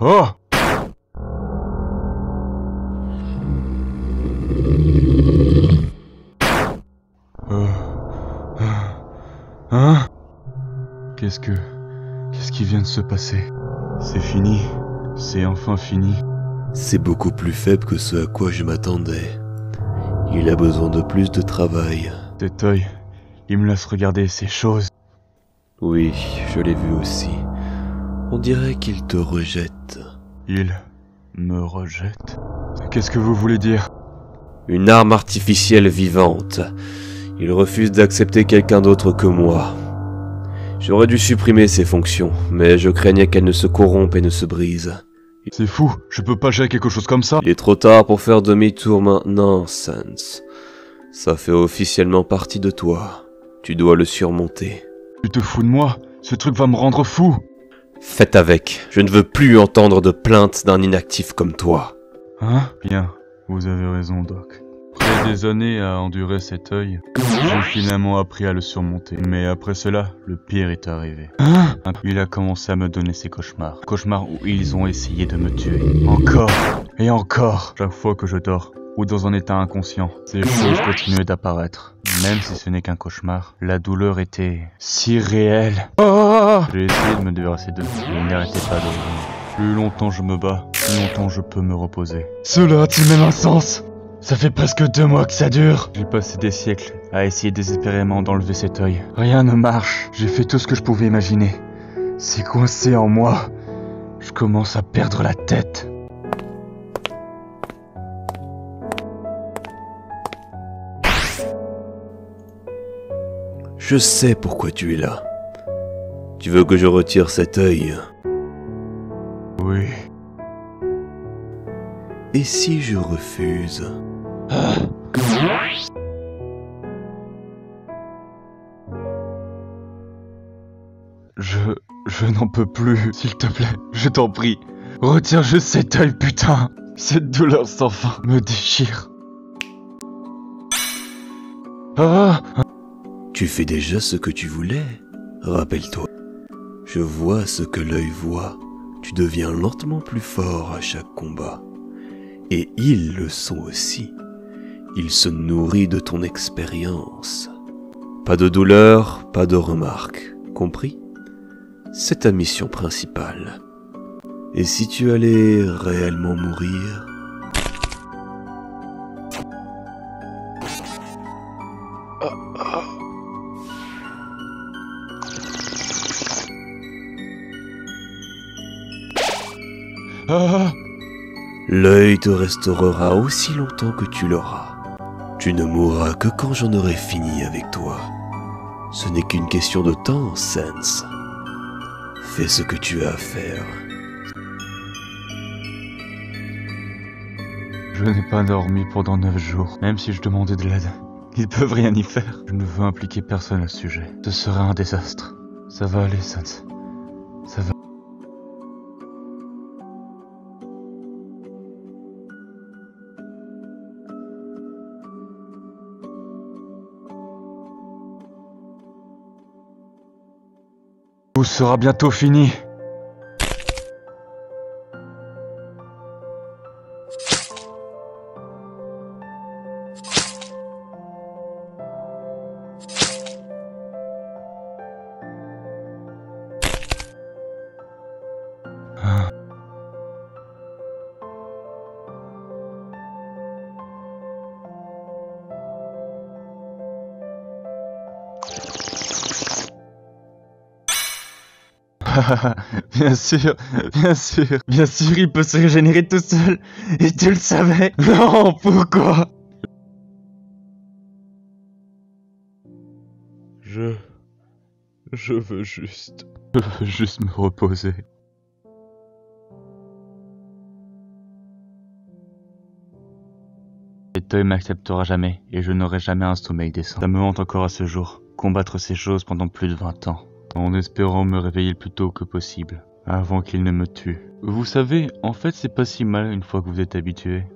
Oh! Hein? Qu'est-ce qui vient de se passer? C'est fini. C'est enfin fini. C'est beaucoup plus faible que ce à quoi je m'attendais. Il a besoin de plus de travail. Cet œil, il me laisse regarder ces choses. Oui, je l'ai vu aussi. On dirait qu'il te rejette. Il me rejette? Qu'est-ce que vous voulez dire? Une arme artificielle vivante. Il refuse d'accepter quelqu'un d'autre que moi. J'aurais dû supprimer ses fonctions, mais je craignais qu'elle ne se corrompe et ne se brise. C'est fou, je peux pas gérer quelque chose comme ça. Il est trop tard pour faire demi-tour maintenant, Sans. Ça fait officiellement partie de toi. Tu dois le surmonter. Tu te fous de moi? Ce truc va me rendre fou. Faites avec. Je ne veux plus entendre de plaintes d'un inactif comme toi. Hein? Bien, vous avez raison, Doc. Après des années à endurer cet œil, j'ai finalement appris à le surmonter. Mais après cela, le pire est arrivé. Hein? Il a commencé à me donner ses cauchemars. Cauchemars où ils ont essayé de me tuer. Encore et encore. Chaque fois que je dors, ou dans un état inconscient, ces choses continuaient d'apparaître. Même si ce n'est qu'un cauchemar, la douleur était si réelle. Oh! J'ai essayé de me débarrasser d'eux, mais ils n'arrêtaient pas de revenir. Plus longtemps je me bats, plus longtemps je peux me reposer. Cela a-t-il même un sens? Ça fait presque 2 mois que ça dure. J'ai passé des siècles à essayer désespérément d'enlever cet œil. Rien ne marche. J'ai fait tout ce que je pouvais imaginer. C'est coincé en moi. Je commence à perdre la tête. Je sais pourquoi tu es là. Tu veux que je retire cet œil? Oui. Et si je refuse? Je n'en peux plus. S'il te plaît, je t'en prie. Retire juste cet œil, putain. Cette douleur sans fin me déchire. Ah! Tu fais déjà ce que tu voulais. Rappelle-toi. Je vois ce que l'œil voit. Tu deviens lentement plus fort à chaque combat. Et ils le sont aussi. Il se nourrit de ton expérience. Pas de douleur, pas de remarques. Compris? C'est ta mission principale. Et si tu allais réellement mourir? Ah! L'œil te restaurera aussi longtemps que tu l'auras. Tu ne mourras que quand j'en aurai fini avec toi. Ce n'est qu'une question de temps, Sans. Fais ce que tu as à faire. Je n'ai pas dormi pendant 9 jours, même si je demandais de l'aide. Ils peuvent rien y faire. Je ne veux impliquer personne à ce sujet. Ce serait un désastre. Ça va aller, Sans. Ça va. Tout sera bientôt fini. Bien sûr, il peut se régénérer tout seul. Et tu le savais. Non, pourquoi? Je veux juste me reposer. Cet œil m'acceptera jamais, et je n'aurai jamais un sommeil décent. Ça me hante encore à ce jour. Combattre ces choses pendant plus de 20 ans. En espérant me réveiller le plus tôt que possible, avant qu'il ne me tue. Vous savez, en fait c'est pas si mal une fois que vous êtes habitué.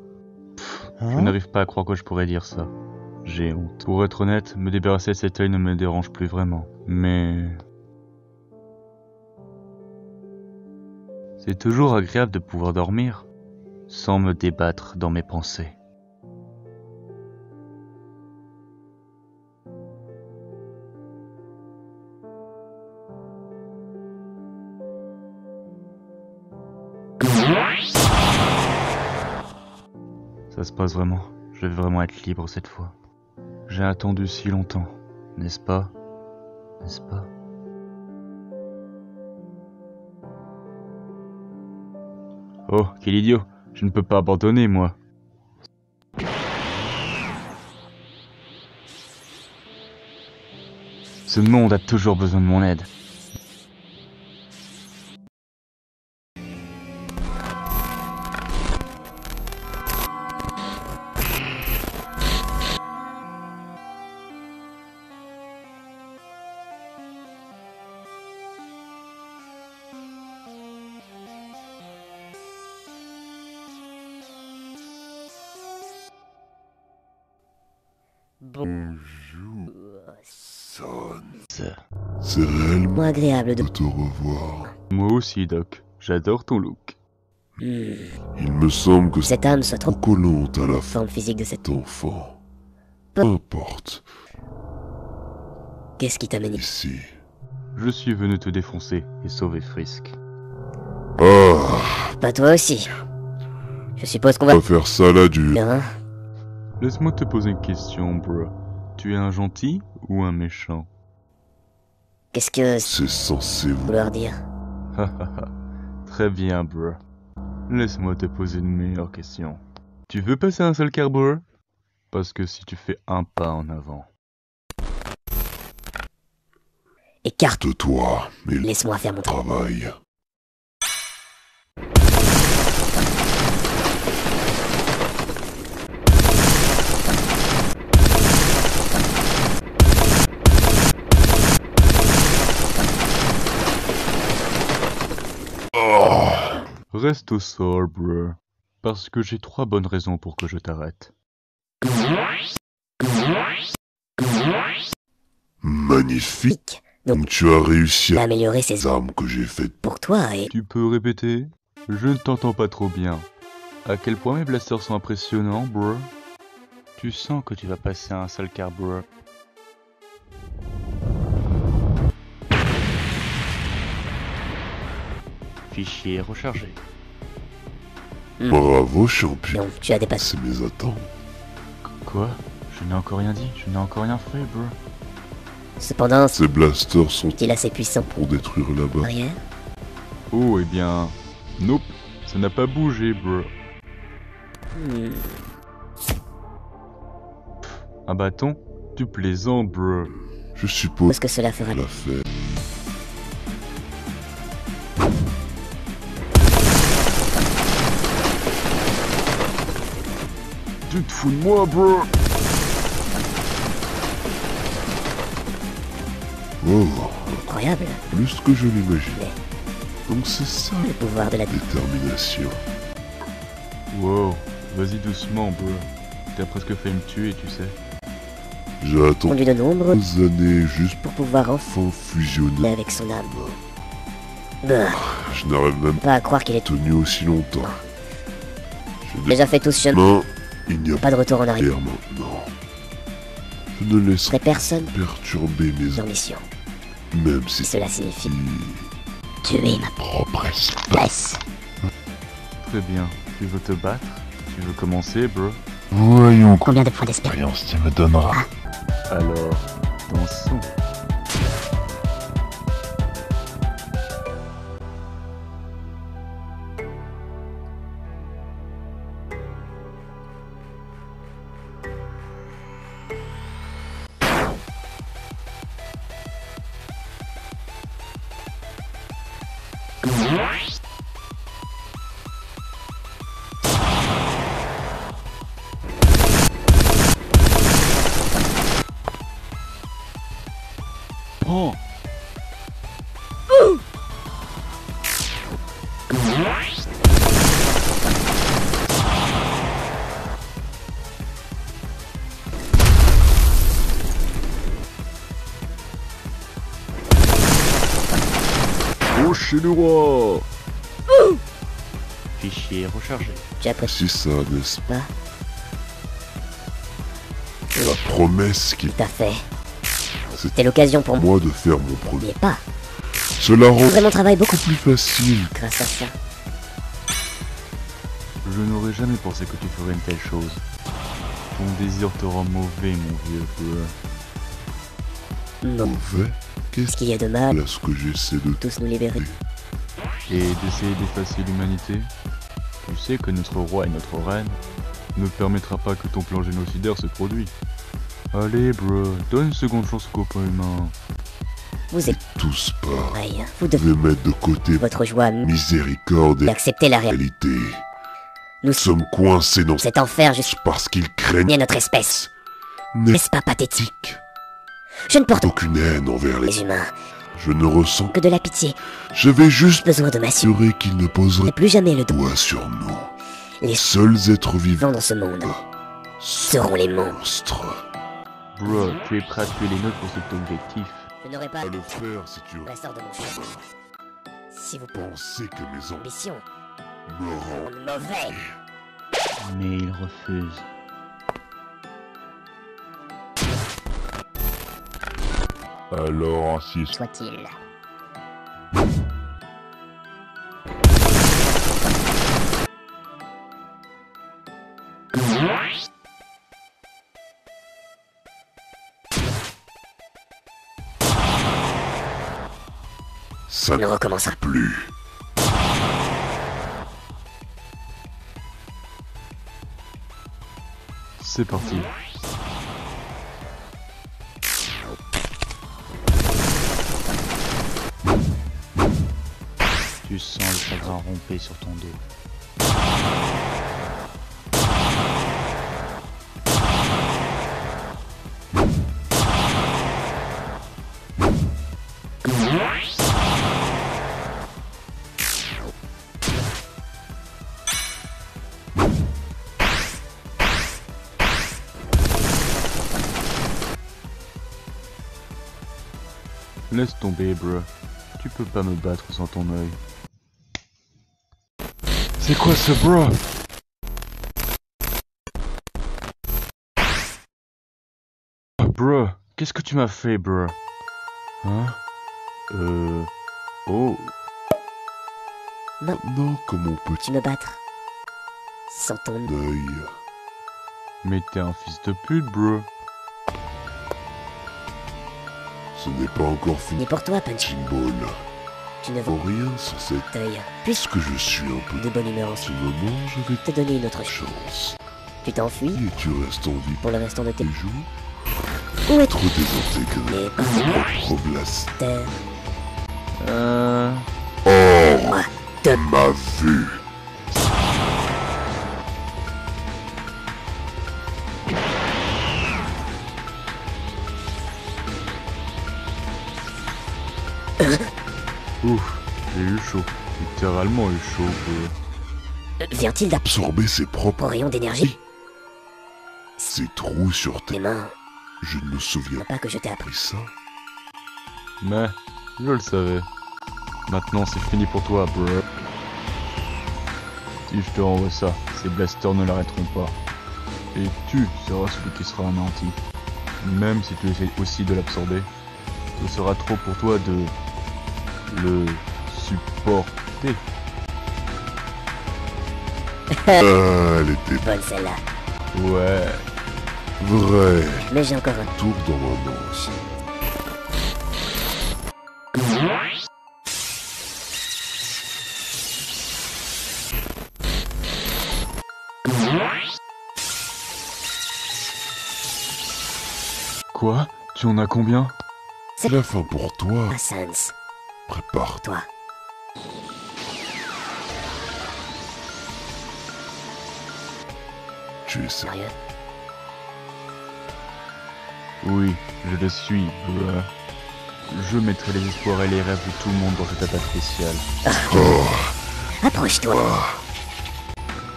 Je n'arrive pas à croire que je pourrais dire ça. J'ai honte. Pour être honnête, me débarrasser de cet œil ne me dérange plus vraiment. Mais... C'est toujours agréable de pouvoir dormir sans me débattre dans mes pensées. Ça se passe vraiment. Je vais vraiment être libre cette fois. J'ai attendu si longtemps, n'est-ce pas? N'est-ce pas? Oh, quel idiot! Je ne peux pas abandonner, moi. Ce monde a toujours besoin de mon aide. Bonjour, Son. C'est réellement Agréable de... te revoir. Moi aussi, Doc. J'adore ton look. Il me semble que Cette âme soit trop... trop collante à la Forme physique de cette... enfant. Peu importe, Qu'est-ce qui t'amène ici? ici. Je suis venu te défoncer et sauver Frisk. Ah, Pas toi aussi. Je suppose qu'on on va... va faire ça là du... Hein? Laisse-moi te poser une question, bro. Tu es un gentil ou un méchant? Qu'est-ce que... C'est censé vous... vouloir dire? Hahaha. Très bien, bro. Laisse-moi te poser une meilleure question. Tu veux passer un seul quart, bro? Parce que si tu fais un pas en avant... Écarte-toi. Toi, mais le Laisse-moi faire mon travail. travail. Reste au sol, bro. Parce que j'ai 3 bonnes raisons pour que je t'arrête. Magnifique. Donc, Donc tu as réussi à... améliorer ses les armes que j'ai faites. pour toi et... Tu peux répéter? Je ne t'entends pas trop bien. À quel point mes blasters sont impressionnants, bro? Tu sens que tu vas passer un seul quart, bro. Fichier rechargé. Bravo, champion. Donc, tu as dépassé... C'est mes attentes. Quoi? Je n'ai encore rien dit, je n'ai encore rien fait, bro. Cependant, Ces blasters sont il est assez puissant. pour détruire là-bas. Arrière? Oh, eh bien... Nope, ça n'a pas bougé, bro. Un bâton? Tu plaisantes, bro. Je suppose Parce que cela fera... la fait. Tu te fous de moi, bro. Oh, Incroyable. plus que je l'imaginais. Donc c'est ça Le pouvoir de la... la détermination. Wow, vas-y doucement, bro. T'as presque fait me tuer, tu sais. J'ai attendu Conduit de nombreuses des années juste pour pouvoir enfin pour fusionner. avec son âme. Bah, Je n'arrive même pas à croire qu'il est pas tenu aussi longtemps. Je déjà fait tout ce chemin. non, il n'y a Pas de retour en arrière. guère maintenant. Je ne laisserai Personne perturber mes dans âmes, mission. même si Cela signifie tuer ma propre espèce. Très bien. Tu veux te battre? Tu veux commencer, bro? Voyons Combien de points d'espérance? tu me donneras. Alors, dansons. Prends! Chez le roi! fichier rechargé. Tu apprécies C'est ça, n'est-ce pas? pas la promesse qui Tout à fait. C'était C'était l'occasion pour moi. moi de faire mon N'y premier. est pas. Cela rend Vraiment travaille beaucoup plus facile. grâce à ça. Je n'aurais jamais pensé que tu ferais une telle chose. Ton désir te rend mauvais, mon vieux bro. Non. Mauvais? Ce Qu'est-ce qu'il y a de mal, là ce que j'essaie de tous nous libérer. Et d'essayer d'effacer l'humanité. Tu sais que notre roi et notre reine ne permettra pas que ton plan génocidaire se produise. Allez, bro, donne une seconde chance aux copains humains. Vous êtes tous pas. pareil. Vous devez devez mettre de côté votre joie miséricorde et d'accepter la réalité. réalité. Nous Nous sommes coincés dans cet enfer juste parce qu'ils craignent à notre espèce. n'est N'est-ce pas pathétique? Je ne porte aucune haine envers les les humains Je ne ressens que de la pitié. Je vais juste Besoin de m'assurer assurer qu'ils ne poseraient et plus jamais le doigt doigt sur nous. Les Seuls êtres vivants dans ce monde seront seront les monstres. Bro, tu es prêt à tuer les nôtres pour cet objectif. Je n'aurai pas À le faire si tu la sorte de mon chemin. Si vous pensais que mes ambitions me rendent sont mauvais, Mais il refuse. Alors ainsi soit-il. ça Ne ne recommencera plus. C'est parti. Tu sens le chagrin romper sur ton dos. Laisse tomber, bro. Tu peux pas me battre sans ton œil. C'est quoi ce bro? Bro, qu'est-ce que tu m'as fait, bro? Hein? Oh. Maintenant, comme on peut Tu me battre sans ton œil, Mais t'es un fils de pute, bro. ce n'est pas encore fini. ni pour toi, Punch. Symbole. Tu ne Pour vaux rien sans cet œil. Puisque que je suis un peu de bonne humeur en ce ce moment, je vais te donner une autre chance. chance. Tu t'enfuis Et tu restes en vie pour le restant de tes des jours, Où es-tu trop désintégré, Mais par tes propre blastère. terres. Oh, Moi, ma vue. Ouf, j'ai eu chaud. Littéralement eu chaud, bro. vient-il Absorber ses propres rayon d'énergie? Ces trous sur Tes tes mains, Je ne me souviens pas que je t'ai appris. pas ça. Mais, je le savais. Maintenant, c'est fini pour toi, bro. Si je te renvoie ça, ces blasters ne l'arrêteront pas. Et tu seras celui qui sera anéanti. Même si tu essaies aussi de l'absorber, ce sera trop pour toi de le supporter. Elle était Bonne celle-là. Ouais. vraie. Mais j'ai encore un Tour dans ma manche. Quoi? Tu en as combien? C'est la fin pour toi. Sans. Prépare-toi. Toi. Tu es sérieux. Sérieux? Oui, je le suis, bro. Je mettrai les espoirs et les rêves de tout le monde dans cette attaque spéciale. Approche-toi.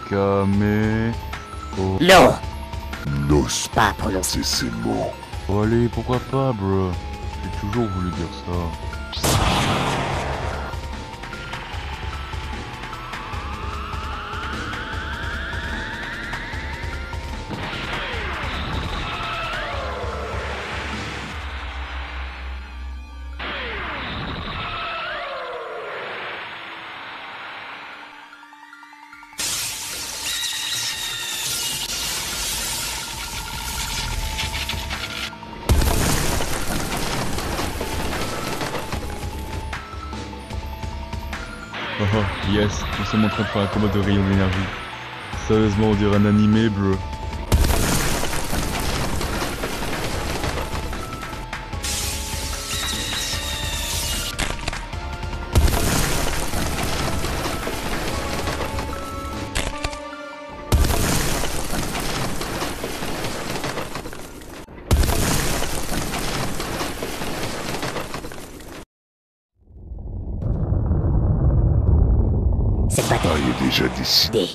Kame... Oh. Non! N'ose Pas prononcer. pas ces mots. Oh, allez, pourquoi pas, bro? J'ai toujours voulu dire ça. Oh oh, yes, nous sommes en train de faire un combat de rayons d'énergie. Sérieusement, on dirait un animé, bro. Cette bataille est déjà décidé. des...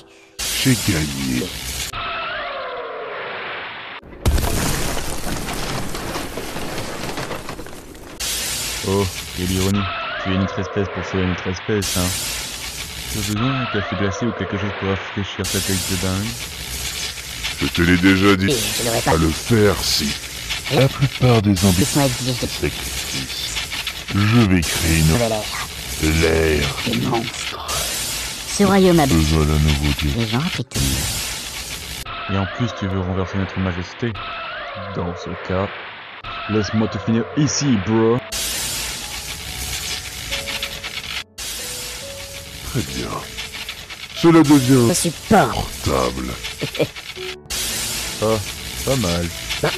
J'ai gagné. Oh, quelle ironie. Tu es une autre espèce pour sauver une autre espèce, hein. Tu as besoin d'un café glacé ou quelque chose pour rafraîchir ta tête de dingue? Je te l'ai déjà Et dit. je n'aurais pas... À le faire si. La plupart des Ils ambitions sont exigés de sacrifices. Je vais créer nouvelle ère. l'ère Des monstres. Ce royaume a besoin d'un nouveau dieu. les gens appliquent tout. Et en plus, tu veux renverser notre majesté. Dans ce cas, laisse-moi te finir ici, bro. Très bien. Cela devient Je supporte. portable. Ah, pas mal.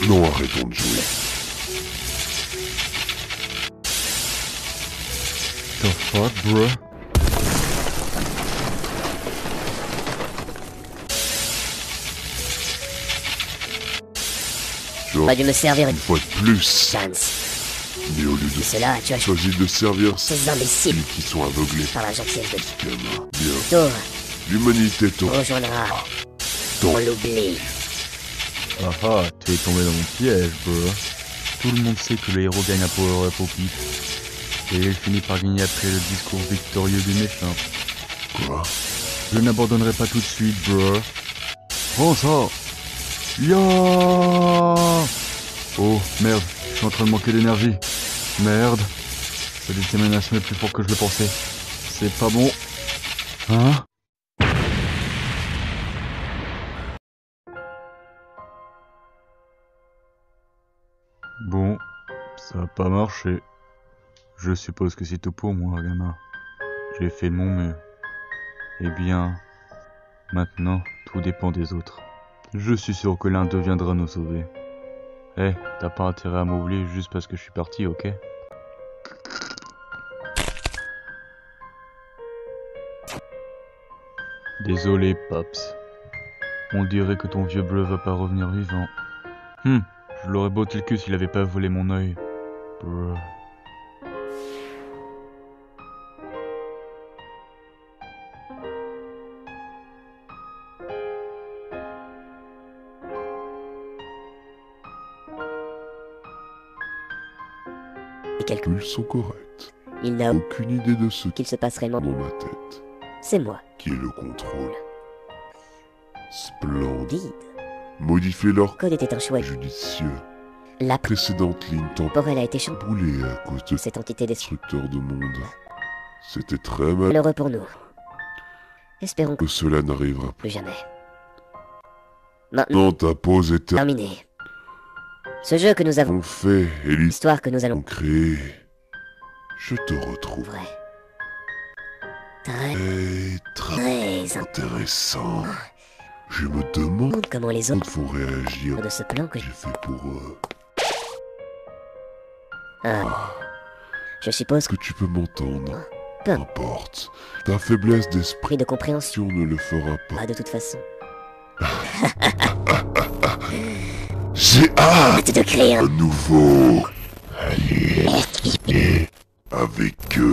Non, arrêtons de jouer. The fuck, bro? Pas dû me servir Une une fois de plus. chance. Mais au lieu de Cela, tu as choisi de servir ces ceux imbéciles qui sont aveuglés. par la gentillesse de Gamin. Bien. Thor L'humanité rejoindra Ton- on l'oublie. Ah ah, tu es tombé dans mon piège, bro. Tout le monde sait que le héros gagne un power-up au pif. Et il finit par gagner après le discours victorieux du méchant. Quoi? Je n'abandonnerai pas tout de suite, bro. Prends ça! Ya! Oh, merde, je suis en train de manquer d'énergie. Merde. Cette détermination est plus forte que je le pensais. C'est pas bon. Hein? Bon, ça a pas marché. Je suppose que c'est tout pour moi, gamin. J'ai fait de mon mieux. Eh bien, maintenant, tout dépend des autres. Je suis sûr que l'un d'eux viendra nous sauver. Eh, t'as pas intérêt à m'oublier juste parce que je suis parti, ok? Désolé, Paps. On dirait que ton vieux bleu va pas revenir vivant. Je l'aurais botté le cul s'il avait pas volé mon œil. Bruh. Et quelque... Ils sont corrects. Il n'a Aucune idée de ce qu'il se passe réellement. dans ma tête. C'est moi. Qui est le contrôle. Splendide. Guide. Modifier leur Code était un choix. judicieux. La Précédente ligne temporelle a été changée. tempoulée à cause de Cette entité destructeur de monde. C'était très mal malheureux pour nous. Espérons que que cela n'arrivera plus jamais. Maintenant, Non, ta pause est terminé. Ce jeu que nous avons, fait et l'histoire que nous allons créé. Je te retrouve. vrai. Très, Très très intéressant. Je me demande important comment les autres vont réagir. de ce plan que J'ai fait pour eux. je suppose Que tu peux m'entendre. Peu. Importe. Ta faiblesse d'esprit pris de compréhension. ne le fera pas. Pas de toute façon. J'ai hâte Hâte de créer un de nouveau. Allez, avec eux.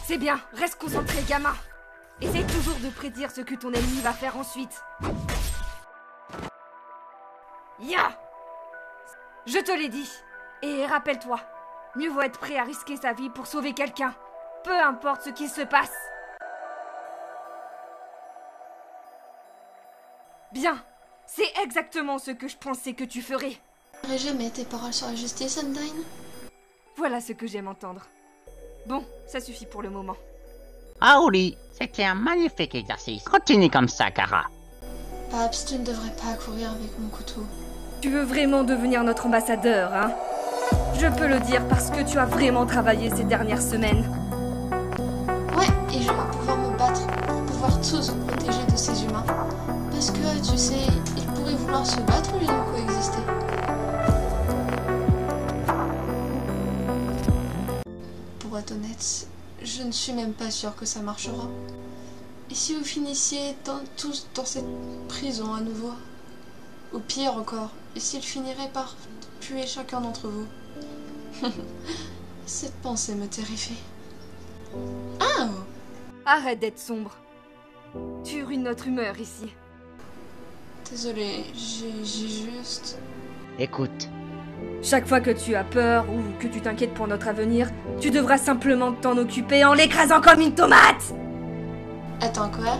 C'est bien, reste concentré, gamin. Essaye toujours de prédire ce que ton ennemi va faire ensuite. Ya! Je te l'ai dit. Et rappelle-toi, mieux vaut être prêt à risquer sa vie pour sauver quelqu'un, peu importe ce qu'il se passe. Bien, c'est exactement ce que je pensais que tu ferais. J'aurais jamais tes paroles sur la justice, Undyne. Voilà ce que j'aime entendre. Bon, ça suffit pour le moment. Ah oui, c'était un magnifique exercice. Continue comme ça, Kara. Babs, tu ne devrais pas courir avec mon couteau. Tu veux vraiment devenir notre ambassadeur, hein? Je peux le dire parce que tu as vraiment travaillé ces dernières semaines. Ouais, et je vais pouvoir me battre pour pouvoir tous vous protéger de ces humains. Parce que, tu sais, ils pourraient vouloir se battre au lieu de coexister. Pour être honnête, je ne suis même pas sûre que ça marchera. Et si vous finissiez tous dans cette prison à nouveau? Ou pire encore, et s'ils finiraient par tuer chacun d'entre vous? Cette pensée me terrifie. Ah! Arrête d'être sombre. Tu ruines notre humeur ici. Désolée, j'ai juste... Écoute, Chaque fois que tu as peur ou que tu t'inquiètes pour notre avenir, tu devras simplement t'en occuper en l'écrasant comme une tomate! Attends, quoi?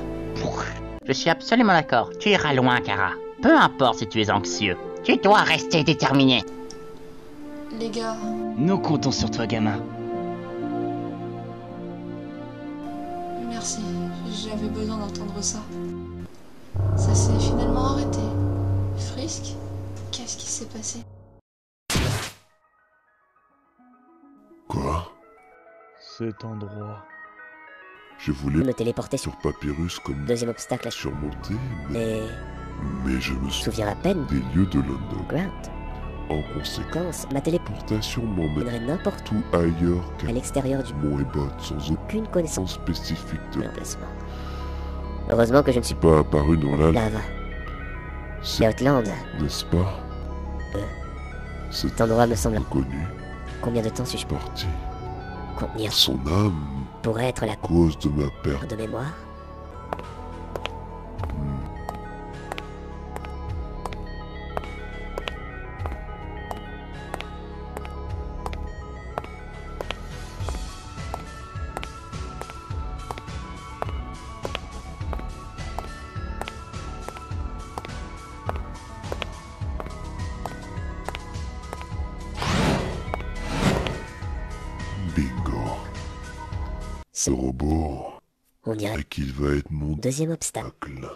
je suis absolument d'accord. Tu iras loin, Kara. Peu importe si tu es anxieux. Tu dois rester déterminé. Les gars, Nous comptons sur toi, gamin. merci. J'avais besoin d'entendre ça. Ça s'est finalement arrêté. Frisk? Qu'est-ce qui s'est passé? Quoi? Cet endroit. Je voulais Me téléporter sur sur Papyrus comme deuxième obstacle à surmonter, Et mais je me je me souviens souviens à peine des lieux de London. Ground. En conséquence, Quand ma téléportation portation m'emmène mènerait n'importe tout ailleurs où qu'à à l'extérieur du mon ébot sans aucune connaissance aucun spécifique de de l'emplacement. Heureusement que je ne suis pas apparu dans la là-bas. C'est, Outland, n'est-ce pas? C'est cet endroit me semble... inconnu, Combien de temps suis-je parti. contenir Son âme, pourrait être la cause de ma perte. de mémoire? Bingo. Ce robot, On dirait et qu'il va être mon deuxième obstacle. obstacle.